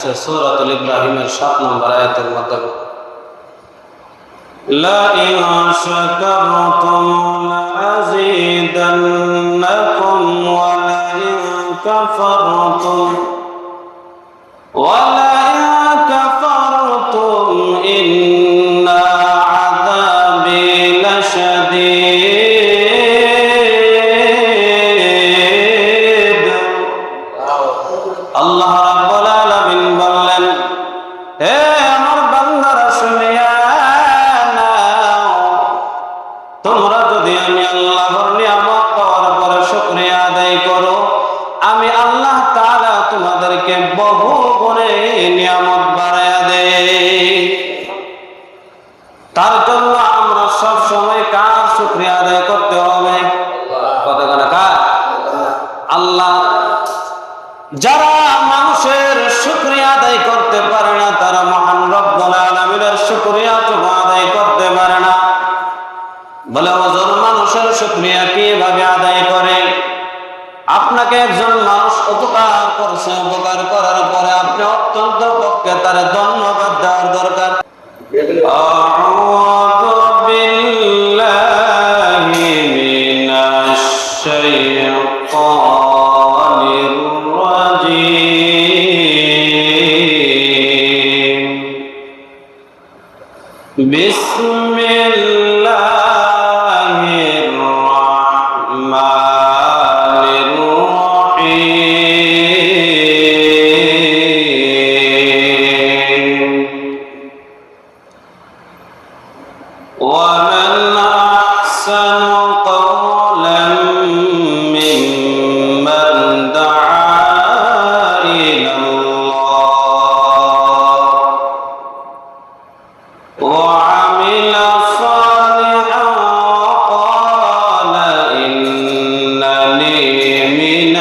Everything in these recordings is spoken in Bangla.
সূরাতুল ইব্রাহিমের 7 নম্বর আয়াতের মধ্যে লা ইন শাকারতুম লাযীদান্নাকুম ওয়া লা ইন কাফারতুম ইন্না আযাবি লাশাদীদ। আল্লাহ রাব্বুল আলামিন বললেন, হে আমার বান্দারা শুনিয়া নাও, তোমরা যদি আমি আল্লাহর নিয়ামত পাওয়ার পরে শুকরিয়া আদায় করো, আমি আল্লাহ তাআলা তোমাদেরকে বহু গুণে নিয়ামত বাড়ায়া দেই। তার জন্য আমরা সব সময় কার শুকরিয়া আদায় করতে হবে? কতক্ষণ কার? আল্লাহ। যারা মানুষের শুকরিয়া আদায় করতে পারে না, তারা মহান রব্বুল আলামিনের শুকরিয়া আদায় করতে পারে না। বলে ওজন মানুষের শুকরিয়া কিভাবে আদায় করে? আপনাকে একজন মানুষ উপকার করছে, উপকার করার পরে আপনি অত্যন্ত পক্ষে তার ধন্যবাদ দেওয়ার দরকার। আউযু বিল্লাহি মিনাশ শাইতানির রাজীম। বিসমিল্লাহির রাহমানির রাহিম। ومن أحسن قولا ممن دعا إلى الله وعمل صالحا وقال إنني من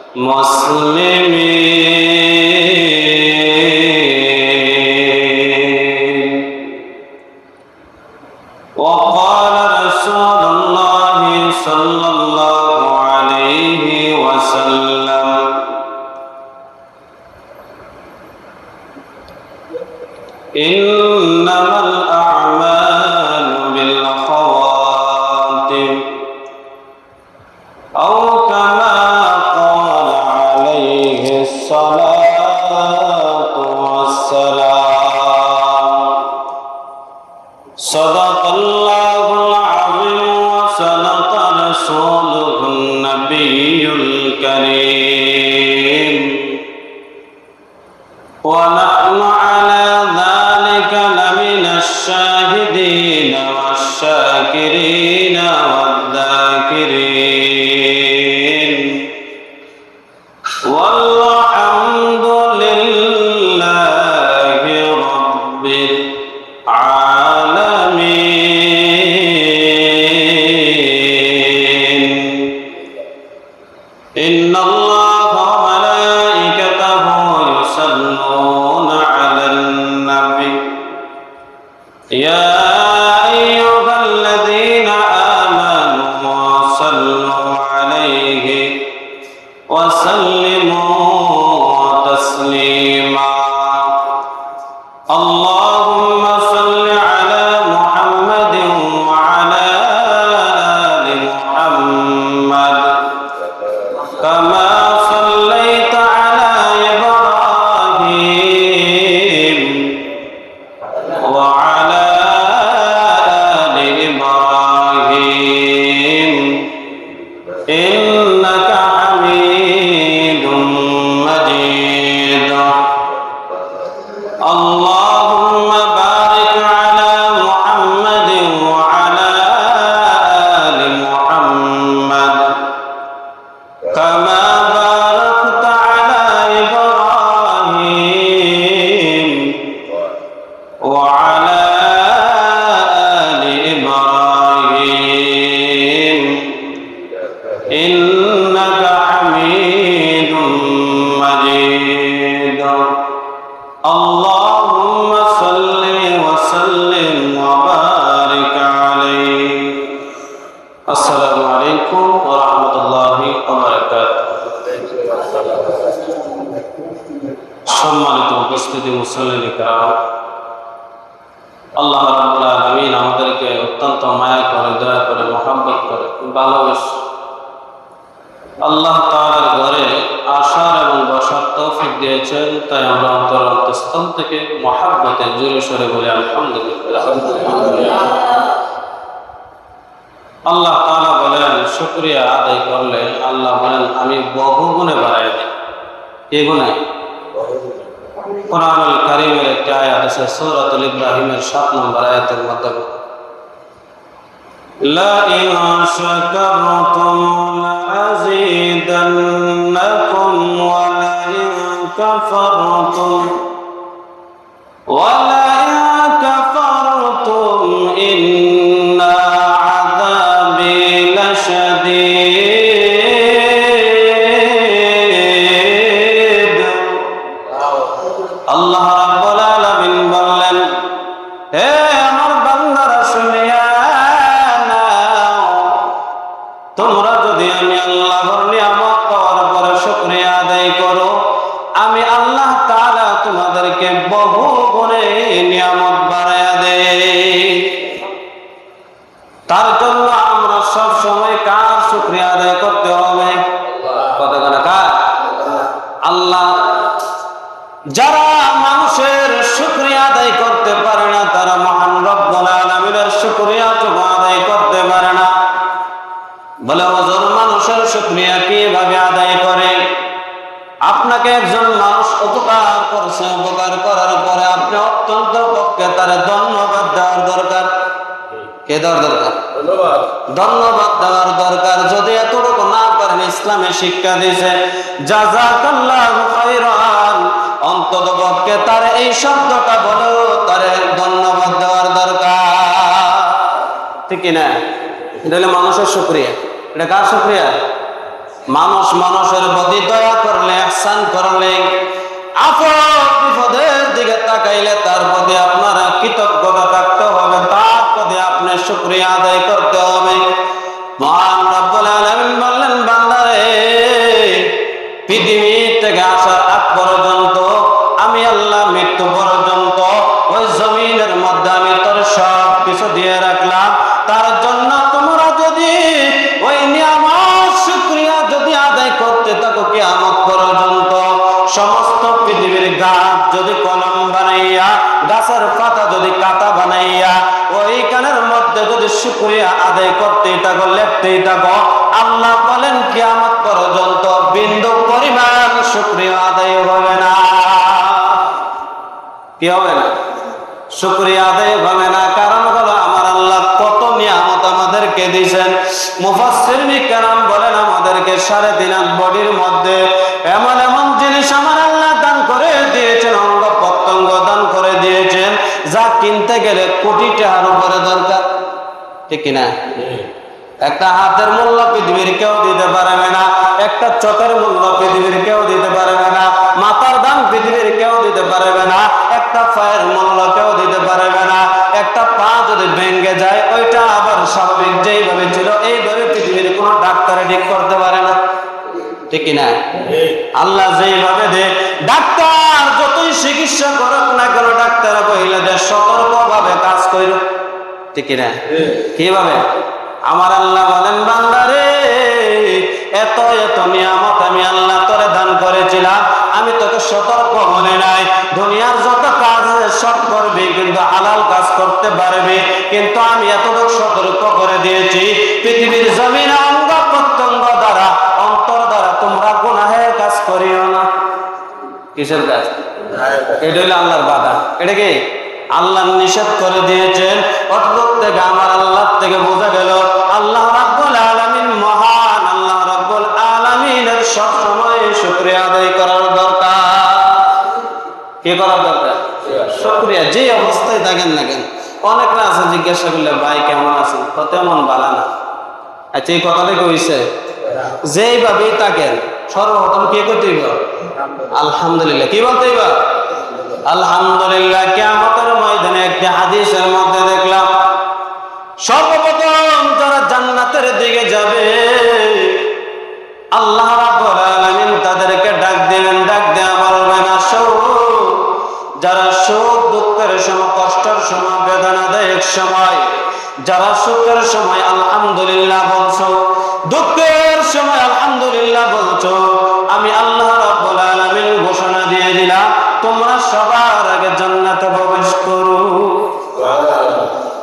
المسلمين. وقال رسول الله صلى الله عليه وسلم إنما الأعمال بالخواتم أو كما قال عليه الصلاة والسلام. صدق الله العظيم وصدق رسوله النبي الكريم ونحن على ذلك لمن الشاهدين والشاكرين والذاكرين والحمد لله رب العالمين. إن الله وملائكته يصلون على النبي يا أيها الذين آمنوا صلوا عليه وسلموا تسليما. اللهم صل على محمد وعلى آل محمد كما صليت على إبراهيم وعلى آل إبراهيم إنك حميد مجيد. اللهم بارك على محمد وعلى آل محمد كما باركت على إبراهيم وعلى آل إبراهيم إنك حميد مجيد. اللهم صل وسلم وبارك عليه. السلام عليكم ورحمة الله وبركاته. সম্মানিত উপস্থিতি মুসল্লিন কিরাম, আল্লাহ রাব্বুল আলামিন আমাদেরকে অত্যন্ত মায়া করে, দয়া করে, মহব্বত করে, ভালোবাসে। আল্লাহ তাআলার ঘরে আসার এবং বসার তৌফিক দিয়েছেন, তাই আমরা অন্তঃস্থল থেকে মহব্বতে জোরে সোরে বলি আলহামদুলিল্লাহ। আল্লাহ তাআলা বলেন, শুকরিয়া আদায় করলে আল্লাহ বলেন আমি বহু গুণে বাড়াই দিই। কি গুণে? কোরআনুল কারীমের একটি আয়াত আছে সূরাতুল ইব্রাহিমের 7 নম্বর আয়াতের মধ্যে, লা ইন শাকারতুম লাযীদান্নাকুম ওয়া লা ইন কাফারতুম ইন্না আযাবি লাশাদীদ। আল্লাহ রাব্বুল আলামিন বললেন, হে আমার বান্দারা শুনিয়া নাও, তোমরা যদি আমি আল্লাহর নিয়ামত পাওয়ার পরে শুকরিয়া আদায় করো, আমি আল্লাহ তাআলা তোমাদেরকে বহু গুণে নিয়ামত বাড়ায়া দেই। তার জন্য আমরা সব সময় কার শুকরিয়া আদায় করতে হবে? কতক্ষণ কার? আল্লাহ। যারা মানুষের শুকরিয়া আদায় করতে পারে না, তারা মহান রব্বুল আলামিনের শুকরিয়া আদায় করতে পারে না। বলে ওজন মানুষের শুকরিয়া কিভাবে আদায় করে? আপনাকে একজন মানুষ উপকার করছে, উপকার করার পরে আপনি অত্যন্ত পক্ষে তার ধন্যবাদ দেওয়ার দরকার। কে দেওয়ার দরকার? ধন্যবাদ দেওয়ার দরকার। যদি এতটুকু না পারেন, ইসলামে শিক্ষা দিয়েছে জাযাকাল্লাহু খাইরান, অন্তত পক্ষে তার এই শব্দটা বলেও তার ধন্যবাদ দেওয়ার দরকার। ঠিক না? এটা হলো মানুষের শুকরিয়া। এটা কার শুকরিয়া? মানুষ মানুষের প্রতি দয়া করলে, ইহসান করলে, আপদ বিপদের দিকে তাকাইলে তার প্রতি আপনার কৃতজ্ঞতা থাকতে হবে, তার প্রতি আপনার শুকরিয়া আদায় করতে হবে। মহান রব্বুল আলামিন বললেন, বান্দারে পৃথিবী থেকে আসার আগ পর্যন্ত আমি আল্লাহ মৃত্যু পর্যন্ত ওই জমিনের মধ্যে আমি তোর সব কিছু দিয়ে রাখলাম। তার জন্য তোমরা যদি ওই নিয়ামত শুকরিয়া যদি আদায় করতে থাকো কিয়ামত পর্যন্ত, সমস্ত পৃথিবীর গাছ যদি কলম বানাইয়া, গাছের পাতা যদি কাঁটা বানাইয়া ওইখানের মধ্যে যদি শুকরিয়া আদায় করতেই থাকো, লেখতেই থাকো, আল্লাহ বলেন কিয়ামত পর্যন্ত বিন্দু পরিমাণ শুকরিয়া আদায় হবে না। কি হবে না? শুকরিয়া আদায় হবে না। কারণ হলো আমার আল্লাহ কত নিয়ামত আমাদেরকে দিয়েছেন। মুফাসসিরিন কেরাম বলেন, আমাদেরকে 3.5 হাত বডির মধ্যে এমন এমন জিনিস আমার আল্লাহ দান করে দিয়েছেন, অঙ্গ প্রত্যঙ্গ দান করে দিয়েছেন, যা কিনতে গেলে কোটি টাকার উপরে দরকার। ঠিক না? একটা হাতের মূল্য পৃথিবীর কেউ দিতে পারবে না, একটা চোখের মূল্য পৃথিবীর কেউ দিতে পারবে না, মাথার দাম পৃথিবীর কেউ দিতে পারবে না, একটা পায়ের মূল্য কেউ দিতে পারবে না। একটা পা যদি ভেঙে যায়, ওইটা আবার স্বাভাবিক যেইভাবে ছিল এইভাবে পৃথিবীর কোনো ডাক্তারে ঠিক করতে পারে না। ঠিক না? আল্লাহ যেইভাবে দে, ডাক্তার যতই চিকিৎসা করুক না কেন, ডাক্তার কইলে যে সতর্কভাবে কাজ করো। ঠিক না? কিভাবে? আমার আল্লাহ বলেন, বান্দারে এত এত নিয়ামত আমি আল্লাহ তোরে দান করেছিলাম, আমি তোকে সতর্ক বলে নাই। দুনিয়ার যত কাজ আছে সব করবি, কিন্তু হালাল কাজ করতে পারবি, কিন্তু আমি এতটুকু সতর্ক করে দিয়েছি, পৃথিবীর জমিনে অঙ্গ প্রত্যঙ্গ দ্বারা, অন্তর দ্বারা তোমরা গুনাহের কাজ করিও না। কিসের কাজ? এটা হলো আল্লাহর বাধা। এটা কি? আল্লাহ নিষেধ করে দিয়েছেন। অদ্ভুত থেকে আমার আল্লাহ থেকে বোঝা গেল আল্লাহ রাব্বুল আলামিন মহান। আল্লাহ রাব্বুল আলামিনের সব সময় শুকরিয়া আদায় করার দরকার। কি করার দরকার? শুকরিয়া। যে অবস্থায় থাকেন না কেন, অনেকরা আছে জিজ্ঞাসা করলে ভাই কেমন আছেন, তেমন ভালো না। আচ্ছা, এই কথাটা কইছে যেইভাবেই থাকেন সর্বপ্রথম কে করতে হইব? আলহামদুলিল্লাহ। কি বলতে হইব? আলহামদুলিল্লাহ। কিয়ামতের ময়দানে একটি হাদিসের মধ্যে দেখলাম, সর্বপ্রথম যারা জান্নাতের দিকে যাবে আল্লাহ রাব্বুল আলামিন তাদেরকে ডাক দিবেন, ডাক দেয়া বলবেন, আসো যারা সুখ দুঃখের সময়, কষ্টের সময়, বেদনাদায়ক সময়, যারা সুখের সময় আলহামদুলিল্লাহ বলছো, দুঃখের সময় আলহামদুলিল্লাহ বলছো, আমি আল্লাহ রাব্বুল আলামিন ঘোষণা দিয়ে দিলাম তোমরা সবার আগে জান্নাতে প্রবেশ করো।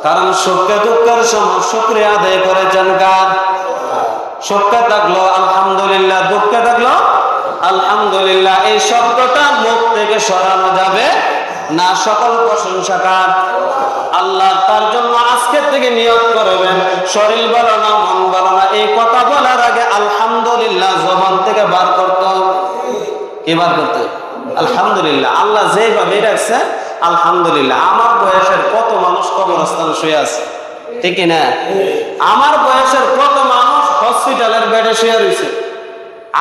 কারণ সুখে দুঃখের সময় শুকরিয়া আদায় করেছেন কার? সুখে থাকলো আলহামদুলিল্লাহ, দুঃখে থাকলো আলহামদুলিল্লাহ। এই শব্দটা মুখ থেকে সরানো যাবে না। সকল প্রশংসা কার? আল্লাহ। তার জন্য আজকে থেকে নিয়ত করবেন, শরীর ভালো না, মন ভালো না, এই কথা বলার আগে আলহামদুলিল্লাহ জবান থেকে বার করতে হবে। কি বার করতে? আলহামদুলিল্লাহ। আল্লাহ যেভাবে রাখছে আলহামদুলিল্লাহ। আমার বয়সের কত মানুষ কবরস্থানে শুয়ে আছে, ঠিক না? আমার বয়সের কত মানুষ হসপিটালের বেডে শুয়ে রয়েছে।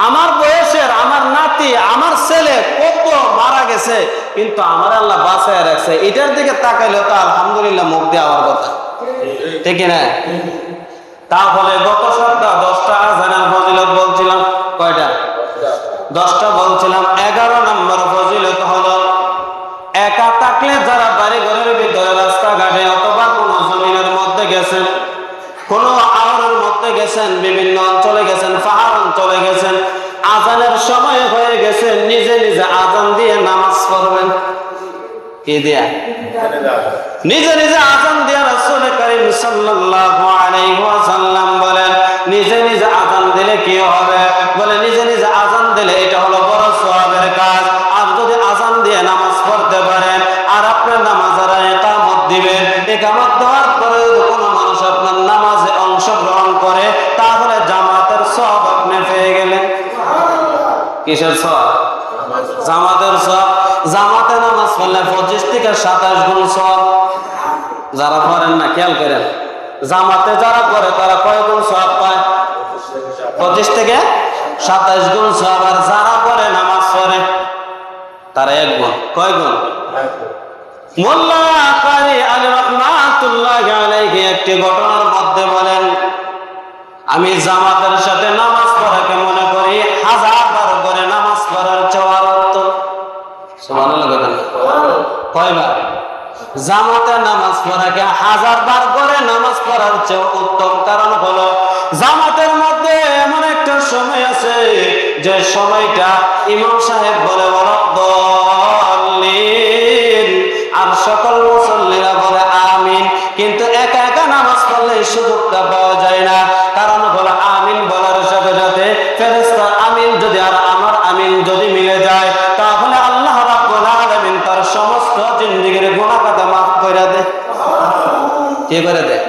আমার বয়সের আমার নাতি, আমার ছেলে কত মারা গেছে, কিন্তু আমার আল্লাহ বাঁচায় রাখছে। এটার দিকে তাকাইলে তো আলহামদুলিল্লাহ মুখ দিয়ে আমার কথা, ঠিক না? তাহলে গত সপ্তাহ 10টা আযানের ফজিলত বলছিলাম। কয়টা? 10টা বলছিলাম। 11 নম্বর ফজিলত হলো একা থাকলে যারা বাড়ি ঘরের ভিতরে, রাস্তাঘাটে অথবা কোনো জমিনের মধ্যে গেছেন, কোনো আওয়ারের মধ্যে গেছেন, বিভিন্ন অঞ্চলে গেছেন, পাহাড় অঞ্চলে গেছেন, আজানের সময় হয়ে গেছে, নিজে নিজে আজান দিয়ে নামাজ পড়বেন। কি দিয়া? নিজে নিজে আজান দিয়া। রাসূল কারীম সাল্লাল্লাহু আলাইহি ওয়াসাল্লাম বলেন নিজে নিজে আজান দিলে কি হবে? বলে নিজে নিজে আজান দিলে এটা হলো বড় সওয়াবের কাজ। আর যদি আজান দিয়ে নামাজ পড়তে পারেন আর আপনার নামাজের ইকামত দিবেন, ইকামত দেওয়ার পরে কোনো মানুষ আপনার নামাজে অংশগ্রহণ করে, তাহলে জামাতের সওয়াব আপনি পেয়ে গেলেন। কিসের সওয়াব? জামাতের সওয়াব। জামাতে নামাজ পড়লে 25 থেকে 27 গুণ সওয়াব। যারা পড়েন না খেয়াল করেন, জামাতে যারা পড়ে তারা কয় গুণ সওয়াব পায়? 25 থেকে 27 গুণ সওয়াব। আর যারা পড়ে নামাজ পড়ে তারা 1 গুণ। কয় গুণ? মোল্লা কারি আলী রাহমাতুল্লাহি আলাইহি একটি ঘটনার মধ্যে বলেন, আমি জামাতের সাথে নামাজ পড়াকে মনে করি 1000 বার করে নামাজ পড়ার চেয়ে উত্তম। সুবহানাল্লাহ। কয়বার? জামাতে নামাজ পড়াকে 1000 বার করে নামাজ পড়ার চেয়ে উত্তম। কারণ হলো জামাতের মধ্যে এমন একটা সময় আছে যে সময়টা ইমাম সাহেব বলে ওয়ালাদ-দাল্লিন আর সকল মুসল্লিরা বলে আমিন, কিন্তু একা একা নামাজ পড়লে এই সুযোগটা পাওয়া যায় না। কারণ হলো আমিন বলার সাথে সাথে ফেরেশতা আমিন যদি আর আমার আমিন যদি মিলে যায়, তাহলে আল্লাহ রাব্বুল আলামিন তার সমস্ত জিন্দেগীর গুনাহ খাতা মাফ করে দেয়। কি করে দেয়?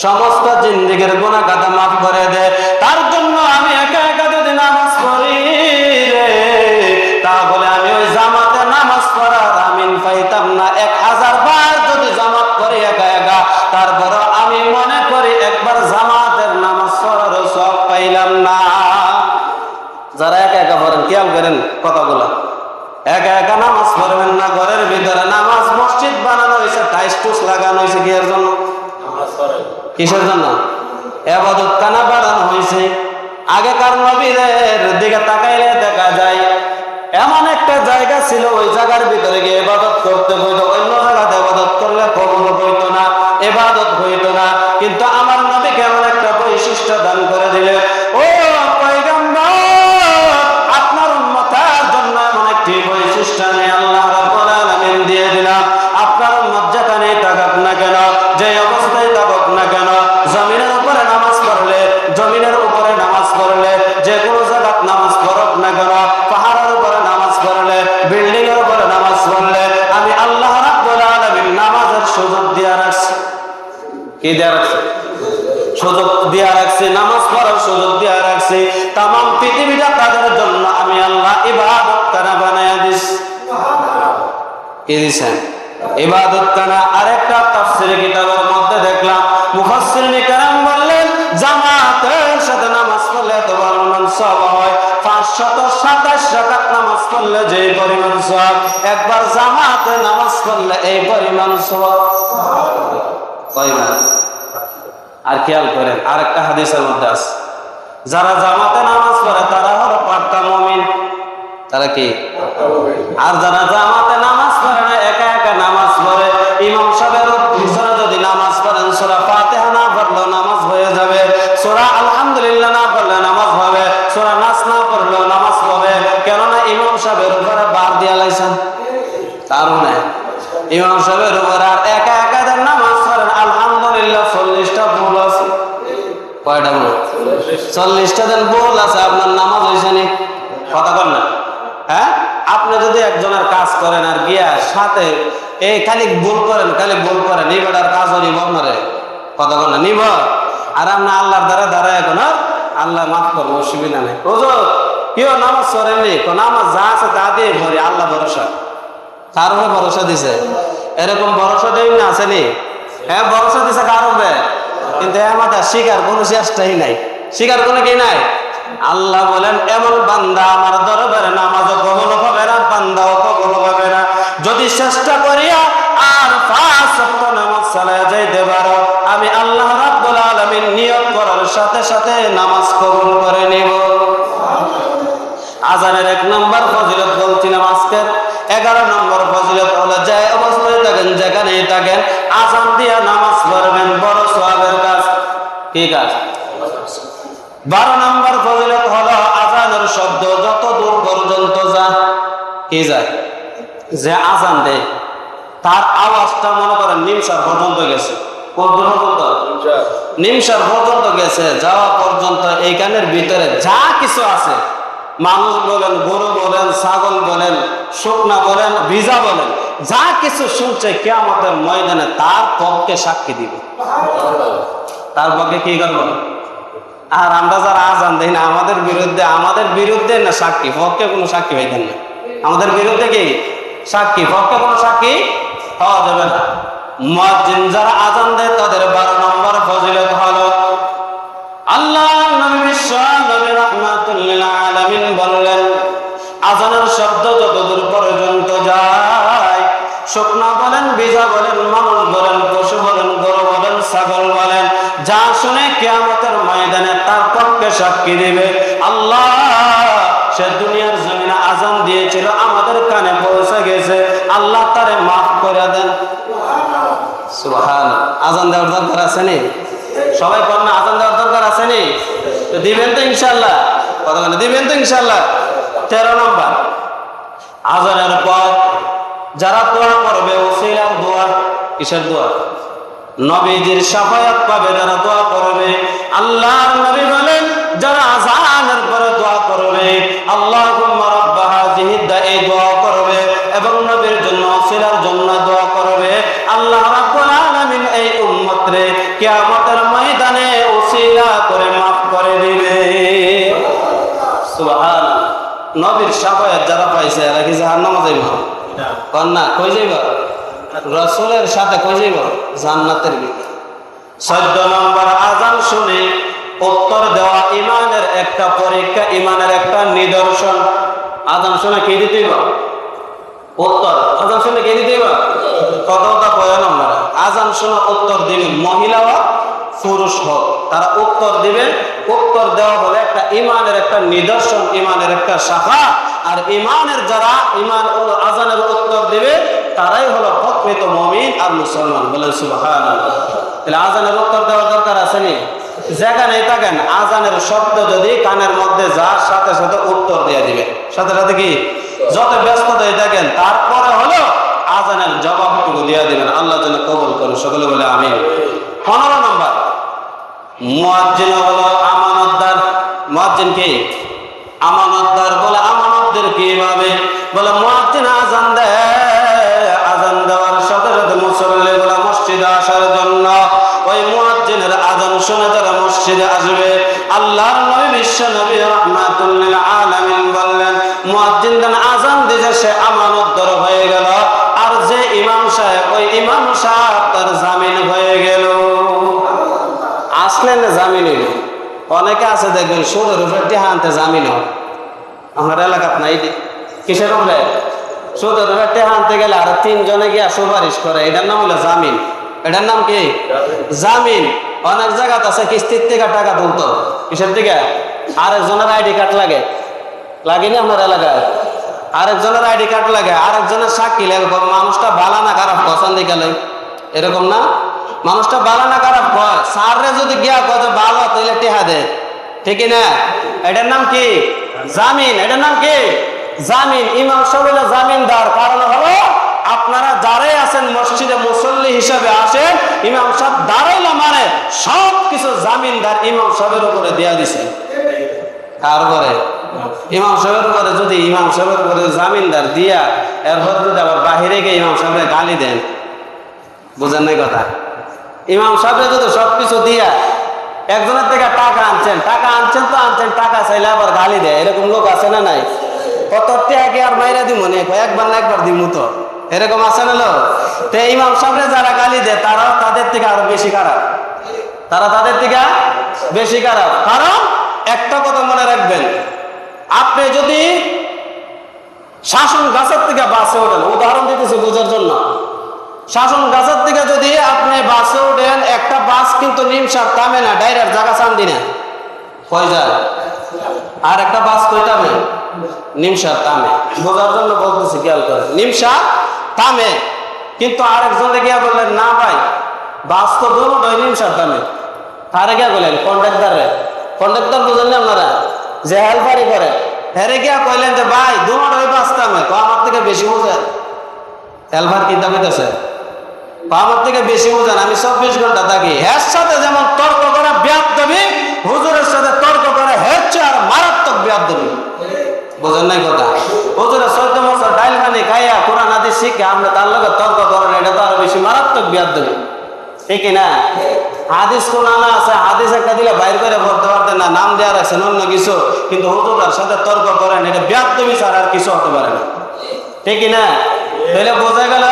সমস্ত জিন্দেগীর গুনাহ খাতা মাফ করে দেয়। তার জন্য আমি একা একা যদি নামাজ পড়ি রে, তাহলে আমি ওই জামাতে নামাজ পড়ার আমিন পাইতাম না। 1000 বার যদি জামাত পড়ি একা একা, তারপর আমি মনে করি একবার জামাতের নামাজ পড়ার সওয়াব পাইলাম না। যারা একা একা পড়েন খেয়াল করেন কথাগুলো। একা একা নামাজ পড়বেন না। ঘরের ভিতরে নামাজ মসজিদ বানানো হয়েছে, টাইলস টুস লাগানো হয়েছে কিসের জন্য? কিসের জন্য? ইবাদত খানা বানানো হয়েছে। আগেকার নবীদের দিকে তাকাইলে দেখা যায় এমন একটা জায়গা ছিল, ওই জায়গার ভিতরে গিয়ে ইবাদত করতে হইতো। অন্য জায়গাতে ইবাদত করলে কবুল হইতো না, ইবাদত হইতো না। কিন্তু আমার নবী কেমন একটা বৈশিষ্ট্য দান করে দিলেন, ও পয়গম্বর, আপনার উম্মতের জন্য এমন একটি বৈশিষ্ট্য আমি আল্লাহ রাব্বুল আলামিন দিয়ে দিলাম। আপনার উম্মত যেখানেই থাকুক না কেন, যে অবস্থায় থাকুক না কেন, জমিনের উপরে নামাজ পড়লে, জমিনের উপরে নামাজ পড়লে, যে কোনো জায়গায় নামাজ পড়ুক না কেন, পাহাড়ের উপরে নামাজ পড়লে, বিল্ডিং এর উপরে নামাজ পড়লে, আমি আল্লাহ রাব্বুল আলামিন নামাজের সুযোগ দিয়ে রাখছি। কি দিয়ে রাখছি? সুযোগ দিয়ে রাখছি, নামাজ পড়ার সুযোগ দিয়ে রাখছি। তাম পৃথিবীটা তাদের জন্য আমি আল্লাহ ইবাদত খানা বানায়া দিছি। কি দিছেন? ইবাদত খানা। আরেকটা তাফসীরের কিতাবের মধ্যে দেখলাম মুফাসসিরিন কেরাম বললেন জামাতের সাথে নামাজ পড়লে এত পরিমাণ সওয়াব হয়। 527 রাকাত নামাজ পড়লে যে পরিমাণ সওয়াব, একবার জামাতে নামাজ পড়লে এই পরিমাণ সওয়াব। কয়বার? আর খেয়াল করেন আরেকটা হাদিসের মধ্যে আছে, যারা জামাতে নামাজ পড়ে তারা হলো পাক্কা মুমিন। তারা কি? আর যারা জামাতে নামাজ পড়ে না, পাইছেন? কারণ নাই। ইমাম সাহেবের উপর আর একা একা দেন নামাজ পড়েন, আলহামদুলিল্লাহ 40টা ভুল আছে। কয়টা ভুল? 40টা দেন ভুল আছে, আপনার নামাজ হয়েছে নি? কথা বল না। হ্যাঁ, আপনি যদি একজনের কাজ করেন আর গিয়া সাথে এই খালি ভুল করেন, নিবেটার কাজ নিব আপনারে, কথা বল না, নিব। আর আপনি আল্লাহর দ্বারা দাঁড়ায় এখন আল্লাহ মাফ করবো, অসুবিধা নেই। হুজুর কেউ নামাজ পড়েননি, নামাজ যা আছে তা দিয়ে ভরি, আল্লাহ ভরসা। কার উপরে ভরসা দিছে? এরকম ভরসা দেই না আসেনি? হ্যাঁ, ভরসা দিছে কার উপরে? কিন্তু আমাদের শিকার কোনো চেষ্টাই নাই, শিকার কোনো কি নাই। আল্লাহ বলেন এমন বান্দা আমার দরবারে নামাজও কবুল হবে না, বান্দাও কবুল হবে না যদি চেষ্টা করিয়া আর 5 ওয়াক্ত নামাজ চালায়া যাইতে পারো, আমি আল্লাহ রাব্বুল আলামিন নিয়ত করার সাথে সাথে নামাজ কবুল করে নিব। আজানের 1 নম্বর ফজিলত বলছিলাম আজকে। 11 নম্বর ফজিলত হলো যে অবস্থায় থাকেন, যেখানেই থাকেন, আজান দিয়া নামাজ পড়বেন, বড় সওয়াবের কাজ। কি কাজ? 12 নম্বর ফজিলত হলো আজানের শব্দ যত দূর পর্যন্ত যায়, কি যায়? যে আজান দেয় তার আওয়াজটা মনে করেন নিমসার পর্যন্ত গেছে। কত দূর পর্যন্ত? নিমসার পর্যন্ত গেছে। যাওয়া পর্যন্ত এই কানের ভিতরে যা কিছু আছে, মানুষ বলেন, গরু বলেন, ছাগল বলেন, শুকনা বলেন, ভিজা বলেন, যা কিছু শুনছে কিয়ামতের ময়দানে তার পক্ষে সাক্ষী দিবে, তার পক্ষে কি করবো। আর আমরা যারা আজান দেই না, আমাদের বিরুদ্ধে না সাক্ষী, পক্ষে কোনো সাক্ষী হইতেন না। আমাদের বিরুদ্ধে কি সাক্ষী, পক্ষে কোনো সাক্ষী হওয়া যাবে না। মুয়াজ্জিন যারা আজান দেয় তাদের 12 নম্বর ফজিলত হলো আল্লাহ নবী বিশ্ব নবী রাহমাতুল লিল আলামিন বললেন, আজানের শব্দ যতদূর পর্যন্ত যায়, শুকনা বলেন, ভিজা বলেন, মানুষ বলেন, পশু বলেন, গরু বলেন, ছাগল বলেন, যা শুনে কিয়ামতের ময়দানে তার পক্ষে সাক্ষী দিবে। আল্লাহ সে দুনিয়ার জমিনে আজান দিয়েছিল, আমাদের কানে পৌঁছে গেছে, আল্লাহ তারে মাফ করে দেন। সুবহানাল্লাহ। আজান দেওয়ার দরকার আছে নি? সবাই বলেন আজান দেওয়ার দরকার আছে নি? তো দিবেন তো ইনশাআল্লাহ? কথা বলেন, দিবেন তো ইনশাআল্লাহ? 13 নম্বর, আজানের পর যারা দোয়া করবে, ওসিলার দোয়া। কিসের দোয়া? নবীজির শাফায়াত পাবে যারা দোয়া করবে। আল্লাহর নবী বলেন, যারা আযানের পরে দোয়া করবে, আল্লাহুম্মা রাব্ব হাযিহি দা'i দোয়া করবে এবং নবীর জন্য, ওসিলার জন্য দোয়া করবে, আল্লাহ রাব্বুল আলামিন এই উম্মতরে কিয়ামতের ময়দানে ওসিলা করে maaf করে দিবে। সুবহানাল্লাহ। নবীর শাফায়াত যারা পাইছে এরা কি জাহান্নামে যাইবে? না, কই যাইবা? রাসূলের সাথে কই যাইবা? জান্নাতের ভিতরে। 14 নম্বর, আযান শুনে উত্তর দেওয়া ঈমানের একটা পরীক্ষা, ঈমানের একটা নিদর্শন। আযান শুনে কি দিতে হইবা? উত্তর। আযান শুনে কি দিতে হইবা? কথাটা কয়েন আপনারা। আযান শুনে উত্তর দিবেন, মহিলা হোক পুরুষ হোক, তারা উত্তর দিবেন। উত্তর দেওয়া হলে একটা ঈমানের একটা নিদর্শন, ঈমানের একটা শাখা। আর ঈমানের যারা আযানের উত্তর দিবে তারাই হলো প্রকৃত মুমিন আর মুসলমান। বলেন সুবহানাল্লাহ। তাহলে আযানের উত্তর দেওয়ার দরকার আছে নি? যেখানেই থাকেন আযানের শব্দ যদি কানের মধ্যে যার সাথে সাথে উত্তর দিয়ে দিবেন, সাথে সাথে কি যত ব্যস্ততায় থাকেন তারপরে হলো আযানের জবাবটুকু দিয়ে দিবেন। আল্লাহ যেন কবুল করুন, সকলে বলে আমিন। 15 নম্বর, মুয়াজ্জিন হলো আমানতদার। মুয়াজ্জিন কি? আমানতদার। বলে আমানতদের কিভাবে? বলে মুয়াজ্জিন আযান দেয়, আযান দেওয়ার সাথে সাথে মুসল্লিগুলো মসজিদে আসার জন্য ওই মুয়াজ্জিনের আযান শুনে যারা মসজিদে আসবে, আল্লাহর নবী বিশ্ব নবী রাহমাতুল লিল আলামিন বললেন, মুয়াজ্জিন দেন আযান দিছে সে আমানতদার হয়ে গেল, আর যে ইমাম সাহেব ওই ইমাম সাহেব তার জামিন হয়ে গেল। আসলেন জামিন হইল। অনেকে আছে দেখবেন সুদের উপরে টিহা আনতে জামিন হয়। আমার এলাকাত নাই। কিসের উপরে? সুদের উপরে টিহা আনতে গেলে আর 3 জনে গিয়া সুপারিশ করে, এটার নাম হলো জামিন। এটার নাম কি? জামিন। অনেক জায়গাতে আছে কিস্তির থেকে টাকা তুলতো। কিসের থেকে? আরেকজনের আইডি কার্ড লাগে, লাগেনি আপনার এলাকায়? আরেকজনের আইডি কার্ড লাগে, আরেকজনের সাক্ষী লাগে। মানুষটা ভালো না খারাপ পছন্দ গেলে এরকম না? মানুষটা ভালো না খারাপ কয়, স্যাররে যদি গিয়া কয় যে ভালো তাহলে টেহা দে, ঠিক না? এটার নাম কি? জামিন। এটার নাম কি? জামিন, ইমাম সাহেব হলো জামিনদার। কারণ হলো আপনারা যারাই আছেন মসজিদে মুসল্লি হিসেবে আসেন, ইমাম সাহেব দাঁড়াইলে মানে সব কিছু জামিনদার ইমাম সাহেবের উপরে দেয়া দিছে। কার উপরে? ইমাম সাহেবের উপরে। যদি ইমাম সাহেবের উপরে জামিনদার দিয়া এরপর যদি আবার বাহিরে গিয়ে ইমাম সাহেবের গালি দেন, বুঝেন নাই কথা? ইমাম সাহেবের যদি সবকিছু দিয়া একজনের থেকে টাকা আনছেন তো আনছেন, টাকা চাইলে আবার গালি দেয়, এরকম লোক আছে না নাই? কত টাকা আর মাইরা দিব মনে একবার না একবার দিব তো, এরকম আছে না লোক? তো ইমাম সাহেবরে যারা গালি দেয় তারাও তাদের থেকে আরো বেশি খারাপ, তারা তাদের থেকে বেশি খারাপ। কারণ একটা কথা মনে রাখবেন, আপনি যদি শাসন গাছের থেকে বাসে ওঠেন, উদাহরণ দিতেছি বোঝার জন্য, শাসন গাছের থেকে যদি আপনি বাসে ওঠেন, একটা বাস কিন্তু নিমসার থামে না, ডাইরেক্ট জায়গা চান দিনে কই যায়, আর একটা বাস কই থামে? নিমসার থামে। বোঝার জন্য বলতেছি, খেয়াল করেন, নিমসার থামে। কিন্তু আরেকজনে গিয়া বললেন, না ভাই বাস তো দুটোই নিমসার থামে। কারে গিয়া বললেন? কন্ডাক্টর বুঝলেন না আপনারা, যে হেলপারি করে, হেরে গিয়া কইলেন যে ভাই দুটোই বাস থামে। আমার থেকে বেশি বোঝেন হেলপার, কি দাবিতেছে আমার থেকে বেশি বোঝেন, আমি 24 ঘন্টা থাকি। হের সাথে যেমন তর্ক করে বেয়াদবি, হুজুরের সাথে তর্ক করে হের চেয়ে আর মারাত্মক বেয়াদবি। বোঝেন নাই কথা? হুজুরের 14 বছর ডাইল পানি খাইয়া কোরআন হাদিস শিখে আপনি তার লগে তর্ক করেন, এটা তো আরো বেশি মারাত্মক বেয়াদবি, ঠিক না? হাদিস কোন আনা আছে, হাদিস একটা দিলে বাইর করে বলতে পারতেন না, নাম দেওয়া রাখছেন অন্য কিছু, কিন্তু হুজুরের সাথে তর্ক করেন, এটা বেয়াদবি ছাড়া আর কিছু হতে পারে না, ঠিক না? তাহলে বোঝা গেল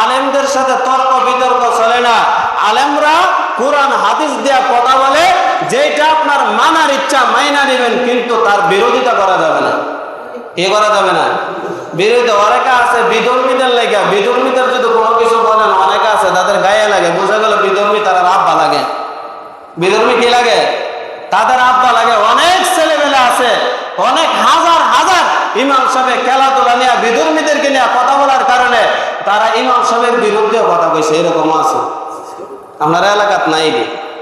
আলেমদের সাথে তর্ক বিতর্ক চলে না। আলেমরা কোরআন হাদিস দেয়া কথা বলে, যেটা আপনার মানার ইচ্ছা মাইনা নেবেন, কিন্তু তার বিরোধিতা করা যাবে না। কি করা যাবে না? বিরোধিতা। অনেকে আছে বিধর্মীদের লাগে, বিধর্মীদের যদি কোনো কিছু বলেন, অনেকে আছে তাদের গায়ে লাগে। বোঝা গেল বিধর্মী তারা আব্বা লাগে। বিধর্মী কি লাগে? তাদের আব্বা লাগে। অনেক ছেলেমেলে আছে, অনেক হাজার হাজার ইমাম সাহেব খেলাধুলা নিয়ে বিধর্মীদেরকে নিয়ে কথা বলার কারণে তারা ইমাম সাহেবের বিরুদ্ধেও কথা কইছে, এরকম আছে। আপনার এলাকাত নাই,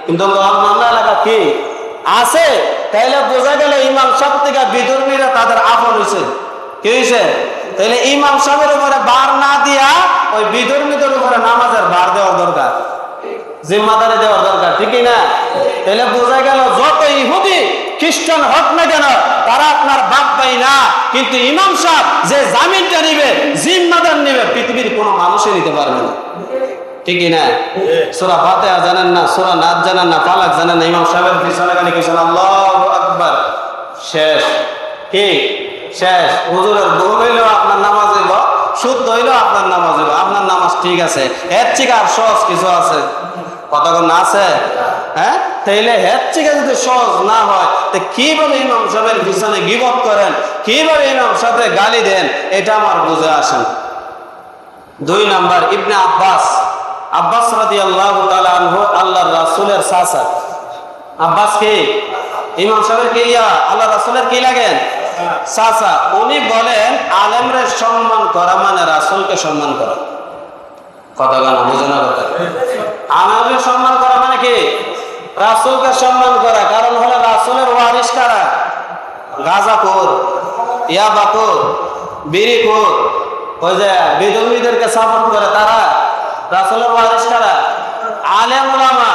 কিন্তু আমরা এলাকা কি আছে? তাইলে বোঝা গেল ইমাম সাহেব থেকে বিধর্মীরা তাদের আপন হয়েছে। কি হয়েছে? তাইলে ইমাম সাহেবের উপরে বার না দিয়া ওই বিধর্মীদের উপরে নামাজের বার দেওয়ার দরকার, জিম্মাদারি দেওয়ার দরকার, ঠিক না? তাহলে বোঝা গেল যত ইহুদি খ্রিস্টান হোক না কেন, তারা আপনার বাপ ভাই না। কিন্তু ইমাম সাহেব যে জামিনটা নিবে, জিম্মাদার নিবে, পৃথিবীর কোনো মানুষই নিতে পারবে না, ঠিক না? সূরা ফাতিহা জানেন না, সূরা নাস জানেন না, ফালাক জানেন না, ইমাম সাহেবের পিছনে গালি কইছেন আল্লাহু আকবার, শেষ। কি শেষ? হুজুরের ভুল হইলেও আপনার নামাজ হইব, শুদ্ধ হইলেও আপনার নামাজ হইব, আপনার নামাজ ঠিক আছে। এর থেকে আর সহজ কিছু আছে? কতক্ষণ আছে? হ্যাঁ, তাইলে হের থেকে যদি সহজ না হয়, তো কিভাবে ইমাম সাহেবের পিছনে গীবত করেন, কিভাবে ইমাম সাহেবের গালি দেন, এটা আমার বুঝে আসেন। 2 নাম্বার, ইবনে আব্বাস রাদিয়াল্লাহু তাআলা আনহু, আল্লাহর রাসূলের চাচা। আব্বাস কি? ইমাম সাহেবের কি? আল্লাহর রাসূলের কি লাগেন? চাচা। উনি বলেন আলেমরে সম্মান করা মানে রাসূলকে সম্মান করা। কথা গানা বুঝে না কথা? আলেমরে সম্মান করা মানে কি? রাসূলকে সম্মান করা। কারণ হলো রাসূলের ওয়ারিস কারা? গাঁজাখোর, ইয়াবাখোর, বিড়িখোর, ওই যে বিধর্মীদেরকে সাপোর্ট করে তারা রাসূলের ওয়ারিস কারা? আলেম উলামা।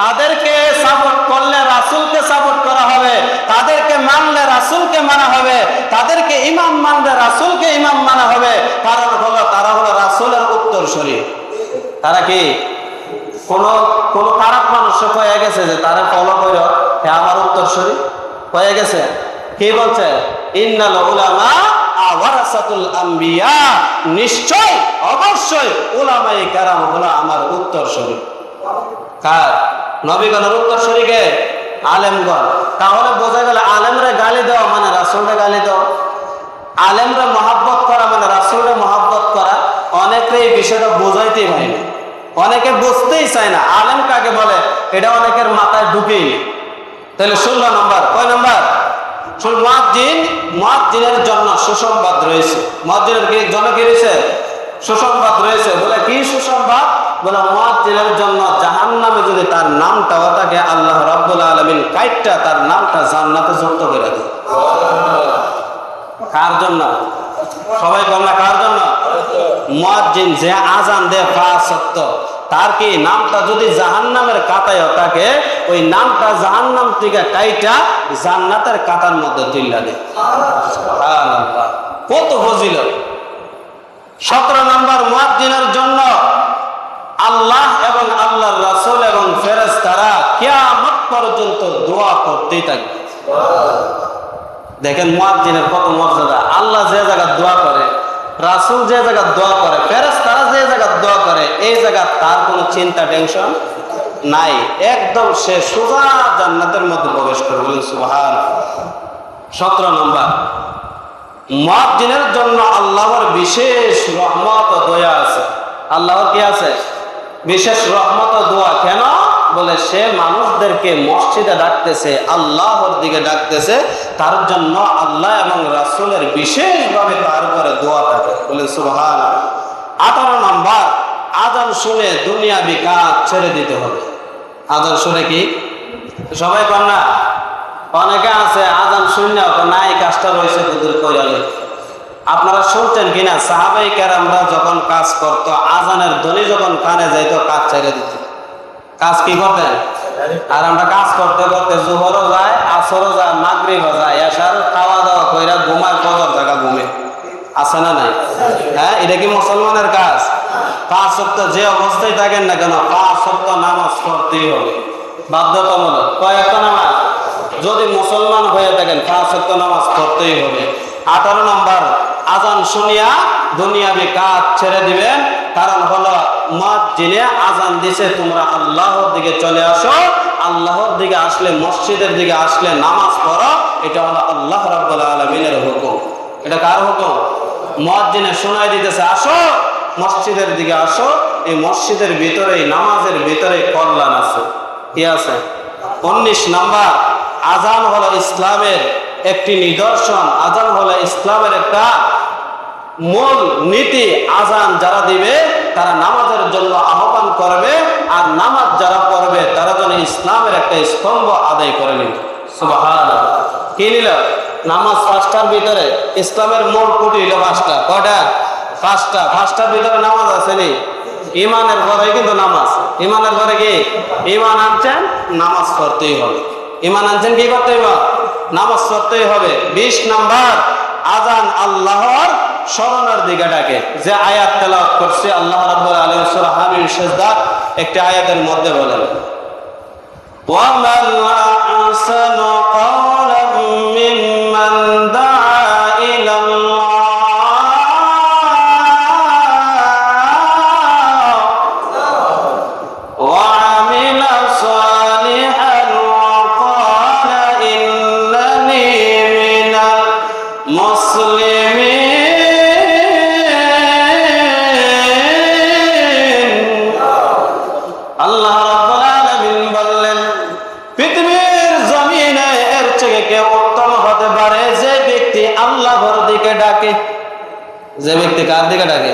তাদেরকে সাপোর্ট করলে রাসূলকে সাপোর্ট করা হবে, তাদেরকে মানলে রাসূলকে মানা হবে, তাদেরকে ইমাম মানলে রাসূলকে ইমাম মানা হবে। কারণ হলো তারা হলো রাসূলের উত্তরসূরি। তারা কি? কোন খারাপ মানুষ হয়ে গেছে যে তারা ফলো করো, আমার উত্তরসূরি হয়ে গেছে? কি বলছে? ইন্নাল উলামা ওয়ারাসাতুল আম্বিয়া, নিশ্চয় অবশ্যই উলামায়ে কেরাম হলো আমার উত্তরসূরি। কার? নবীগণের উত্তরসূরিকে আলেমগণ। তাহলে বোঝা গেল আলেমরে গালি দেওয়া মানে রাসূলরে গালি দেওয়া, আলেমরে মহব্বত করা মানে রাসূলরে মহব্বত করা। অনেকে এই বিষয়টা বোঝাইতেই পারে না, অনেকে বুঝতেই চায় না আলেম কাকে বলে, এটা অনেকের মাথায় ঢুকেই। তাহলে 16 নম্বর, কয় নম্বর? মুয়াজ্জিনের জন্য সুসংবাদ রয়েছে। মুয়াজ্জিনের জন্য কি রয়েছে? সুসংবাদ রয়েছে। বলে কি সুসংবাদ? বলে মুয়াজ্জিনের জন্য জাহান্নামে যদি তার নামটাও থাকে, আল্লাহ রাব্বুল আলামিন কাইটটা তার নামটা জান্নাতে যুক্ত করে দেয়। কার জন্য? সবাই বললা কার জন্য? মুয়াজ্জিন যে আজান দেয় 5 ওয়াক্ত, তার কি নামটা যদি জাহান্নামের কাতায় থাকে, ওই নামটা জাহান্নাম থেকে কাইটা জান্নাতের কাতার মধ্যে তুইলা দেয়। সুবহানাল্লাহ, কত ফজিলত। 17 নম্বর, মুয়াজ্জিনের জন্য আল্লাহ এবং আল্লাহর রাসূল এবং ফেরেশতারা কিয়ামত পর্যন্ত দোয়া করতেই থাকবে। দেখেন মুয়াজ্জিনের কত মর্যাদা। আল্লাহ যে জায়গায় দোয়া করে, রাসূল যে জায়গায় দোয়া করে, ফেরেশতারা যে জায়গায় দোয়া করে, এই জায়গা তার কোনো চিন্তা টেনশন নাই, একদম সে সোজা জান্নাতের মধ্যে প্রবেশ করে। বলেন সুবহানাল্লাহ। 17 নম্বর, মুয়াজ্জিনের জন্য আল্লাহর বিশেষ রহমত ও দয়া আছে। আল্লাহর কি আছে? বিশেষ রহমত ও দোয়া। কেন? বলে সে মানুষদেরকে মসজিদে ডাকতেছে, আল্লাহর দিকে ডাকতেছে, তার জন্য আল্লাহ এবং রাসূলের বিশেষভাবে তার উপরে দোয়া থাকে। বলে সুবহানাল্লাহ। 18 নম্বর, আযান শুনে দুনিয়াবি কাজ ছেড়ে দিতে হবে। আযান শুনে কি সবাই পান না? অনেকে আছে আযান শুনে না, এই কাজটা রয়েছে তোদের কইরালে। আপনারা শুনতেন কিনা সাহাবায়ে কেরামরা যখন কাজ করত, আযানের ধ্বনি যখন কানে যাইতো কাজ ছেড়ে দিত। কাজ কি করতেন? আর আমরা কাজ করতে করতে জোহরও যায়, আসরও যায়, মাগরিবও যায়, এশার খাওয়া দাওয়া কইরা ঘুমায়, ফজর জায়গা ঘুমে। আছে না নাই? হ্যাঁ, এটা কি মুসলমানের কাজ? 5 ওয়াক্ত যে অবস্থায় থাকেন না কেন, 5 ওয়াক্ত নামাজ পড়তেই হবে, বাধ্যতামূলক। কয় ওয়াক্ত নামাজ? যদি মুসলমান হয়ে থাকেন 5 ওয়াক্ত নামাজ পড়তেই হবে। 18 নম্বর, আযান শুনিয়া দুনিয়াবি কাজ ছেড়ে দিবেন। কারণ হলো মুয়াজ্জিনে আযান দিছে, তোমরা আল্লাহর দিকে চলে আসো। আল্লাহর দিকে আসলে, মসজিদের দিকে আসলে নামাজ পড়ো। এটা হলো আল্লাহ রাব্বুল আলামিনের হুকুম। এটা কার হুকুম? মুয়াজ্জিনে শোনাই দিতেছে, আসো মসজিদের দিকে আসো। এই মসজিদের ভিতরে, নামাজের ভিতরে কল্যাণ আছে। কি আছে? 19 নম্বর, আযান হলো ইসলামের একটি নিদর্শন। আযান হলো ইসলামের একটা মূল নীতি। আযান যারা দিবে তারা নামাজের জন্য আহ্বান করবে, আর নামাজ যারা পড়বে তারা যেন ইসলামের একটা স্তম্ভ আদায় করে নিল। সুবহানাল্লাহ। কি নিল? নামাজ 5টার ভিতরে, ইসলামের মূল খুঁটি হলো 5টা। কয়টা? 5টা। 5টার ভিতরে নামাজ আছে নি? ইমানের ঘরে কিন্তু নামাজ। ইমানের ঘরে কি? ইমান আনছেন, নামাজ পড়তেই হবে। ইমান আনছেন, কি করতে হবে? নামাজ পড়তেই হবে। 20 নম্বর, আযান আল্লাহর স্মরণের দিকে ডাকে। যে আয়াত তেলাওয়াত করছে আল্লাহ রাব্বুল আলামিন সূরা হামিম সিজদার একটি আয়াতের মধ্যে বলেন, ওয়া মান আহসানু ক্বাওলাম মিম্মান দাআ ইলাল্লাহ ওয়া আমিলা সালিহান ওয়া ক্বালা ইন্নানি মিনাল মুসলিমিন। আল্লাহ রাব্বুল আলামিন বললেন, পৃথিবীর জমিনে এর থেকে কে উত্তম হতে পারে যে ব্যক্তি আল্লাহর দিকে ডাকে। যে ব্যক্তি কার দিকে ডাকে?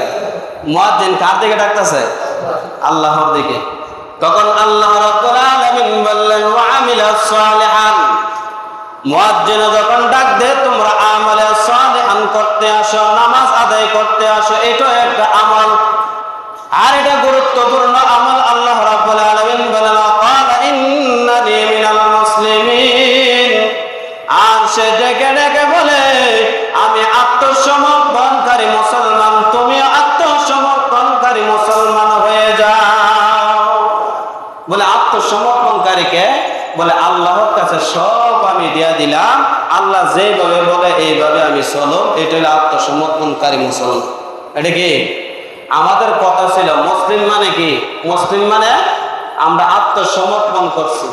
মুয়াজ্জিন কার দিকে ডাকতেছে? আল্লাহর দিকে। তখন আল্লাহ রাব্বুল আলামিন বললেন, ওয়া আমিলাস সালিহান। মুয়াজ্জিন যখন ডাক দেয়, তোমরা আমালে সালিহান করতে আসো, নামাজ আদায় করতে আসো। এটা একটা আমল, আর এটা গুরুত্বপূর্ণ আমল। আল্লাহ রাব্বুল আলামিন বলেন, ক্বালা ইন্নানি মিনাল মুসলিমিন। আর সে ডেকে ডেকে বলে, আমি আত্মসমর্পণকারী মুসলমান। তুমি আত্মসমর্পণকারী মুসলমান হয়ে যাও। বলে আত্মসমর্পণকারীকে বলে আল্লাহর কাছে সব আমি দিয়া দিলাম, আল্লাহ যেভাবে বলে এইভাবে আমি চলো। এটা হলো আত্মসমর্পণকারী মুসলমান। এটা কি? আমাদের কথা ছিল মুসলিম মানে কি? মুসলিম মানে আমরা আত্মসমর্পণ করছি।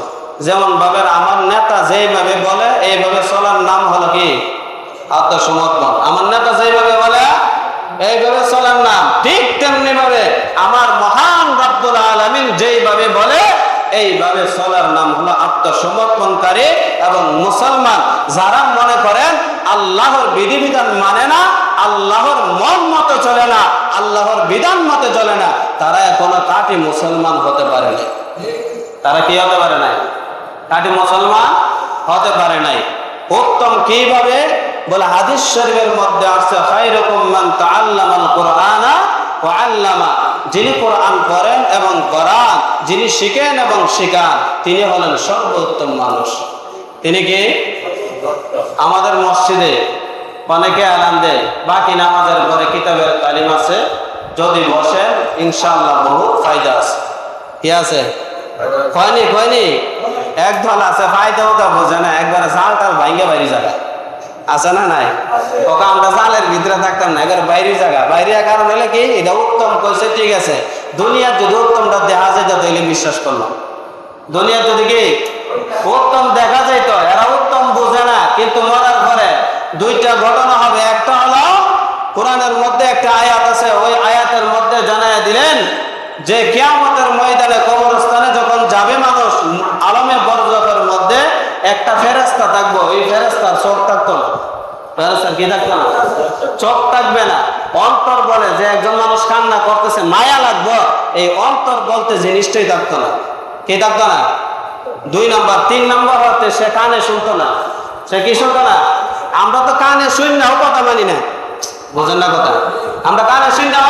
যেমন ভাবে আমার নেতা যেভাবে বলে এইভাবে চলার নাম হলো কি? আত্মসমর্পণ। আমার নেতা যেভাবে বলে এইভাবে চলার নাম। ঠিক তেমনি ভাবে আমার মহান রব্বুল আলামিন যেইভাবে বলে এইভাবে চলার নাম হলো আত্মসমর্পণকারী এবং মুসলমান। যারা মনে করেন আল্লাহর বিধিবিধান মানে না, আল্লাহর মন মতো চলে না, আল্লাহর বিধান মতে চলে না, তারা এখনো কাটি মুসলমান হতে পারে নাই। তারা কি হতে পারে নাই? কাটি মুসলমান হতে পারে নাই। উত্তম কিভাবে? বলে হাদিস শরীফের মধ্যে আছে খায়রুকুম মান তাআল্লামাল কুরআনা ওয়া আল্লামা, যিনি কোরআন পড়েন এবং পড়ান, যিনি শিখেন এবং শেখান, তিনি হলেন সর্বোত্তম মানুষ। তিনি কি? আমাদের মসজিদে অনেকে আলান দেয়, বাকি নামাজের পরে কিতাবের তালিম আছে, যদি বসেন ইনশাআল্লাহ বহু ফায়দা আছে। কি আছে? কয়নি এক দল আছে ফায়দা ওটা বোঝে না, একবারে জালটাল ভাঙ্গে বাইরে জায়গা আছে না নাই? তখন আমরা জালের ভিতরে থাকতাম না, এবার বাইরে জায়গা। বাইরে কারণ হলে কি, এটা উত্তম কইছে ঠিক আছে, দুনিয়ার যদি উত্তমটা দেখা যায় তাহলে বিশ্বাস করলাম। দুনিয়ার যদি কি উত্তম দেখা যায় তো এরা উত্তম বোঝে না, কিন্তু মরার পরে দুইটা ঘটনা হবে। একটা হলো কোরআনের মধ্যে একটা আয়াত আছে, ওই আয়াতের মধ্যে জানায় দিলেন যে কিয়ামতের ময়দানে কবরস্থানে যখন যাবে মানুষ, আলমে বরজখের মধ্যে একটা ফেরেশতা থাকবো, এই ফেরেশতার চোখ থাকতো না। ফেরেশতার কি থাকতো না? চোখ থাকবে না। অন্তর বলে যে একজন মানুষ কান্না করতেছে মায়া লাগবো, এই অন্তর বলতে জিনিসটাই থাকতো না। কি থাকতো না? 2 নম্বর। 3 নম্বর হচ্ছে সে কানে শুনতো না। সে কি শুনতো না? আমরা তো কানে শুনি না, কথা মানি না। বুঝেন না কথা? আমরা কানে শুনি না,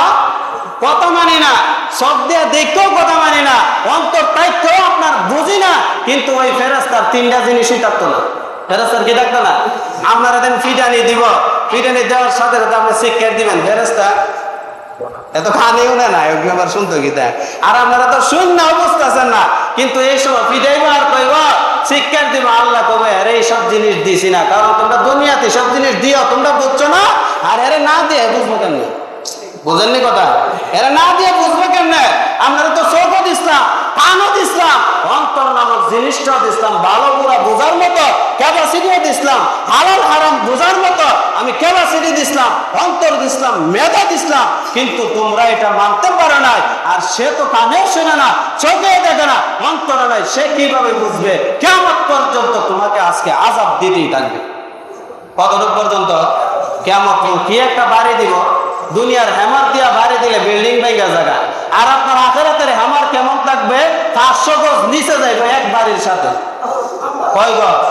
কথা মানি না, চোখ দিয়ে দেখতেও কথা মানি না, অন্তর তাইতেও আপনার বুঝি না। কিন্তু ওই ফেরেশতার 3টা জিনিসই থাকতো না। ফেরেশতার কি থাকতো না? আপনারা দেন ফিটানি দিব, ফিটানি দেওয়ার সাথে সাথে আপনি শিক্ষা দিবেন, ফেরেশতা এত কানেও না না আবার শুনতো কি তা। আর আপনারা তো শূন্য বুঝতেছেন না, কিন্তু এই সময় ফিটাইব আর কইব শিক্ষা দিব, আল্লাহ কবে আরে এইসব জিনিস দিছি না, কারণ তোমরা দুনিয়াতে সব জিনিস দিও, তোমরা বুঝছো না, আর এরে না দিয়ে বুঝবো কেমনে? বুঝেননি কথা? এরা না দিয়ে বুঝবে কেমনে? আপনারা তো চোখও দিছিলাম, কানও দিছিলাম, অন্তর নামক জিনিসটাও দিছিলাম, ভালো বুড়া বোঝার মতো ক্যাপাসিটিও দিছিলাম, হালাল হারাম বোঝার মতো আমি ক্যাপাসিটি দিছিলাম, অন্তর দিছিলাম, মেধা দিছিলাম, কিন্তু তোমরা এটা মানতে পারো না। আর সে তো কানেও শোনে না, চোখেও দেখে না, অন্তরে নাই, সে কিভাবে বুঝবে? কিয়ামত পর্যন্ত তোমাকে আজকে আযাব দিতেই থাকবে। কতটুকু পর্যন্ত? কিয়ামত। কি একটা বাড়ি দিব, দুনিয়ার হ্যামার দিয়া বাড়ি দিলে বিল্ডিং ভেঙে জায়গা, আর আপনার আখিরাতের হ্যামার কেমন থাকবে? 500 গজ নিচে যাইবে এক বাড়ির সাথে। কয় গজ?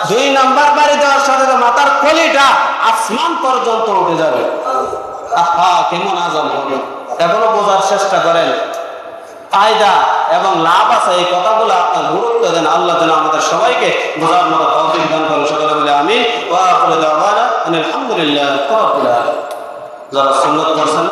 2 নাম্বার বাড়ি দেওয়ার সাথে মাথার কলিটা আসমান পর্যন্ত উঠে যাবে। আহা, কেমন আযাব হবে! এখনো বোঝার চেষ্টা করেন। ফায়দা এবং লাভ আছে, এই কথাগুলো আপনার গুরুত্ব দেন। আল্লাহ যেন আমাদের সবাইকে বোঝার মতো তৌফিক দান করেন। সকলে বলে আমিন। ওয়া আখিরু দাওয়ানা আলহামদুলিল্লাহি রাব্বিল আলামিন। যারা সুন্নাত করছেন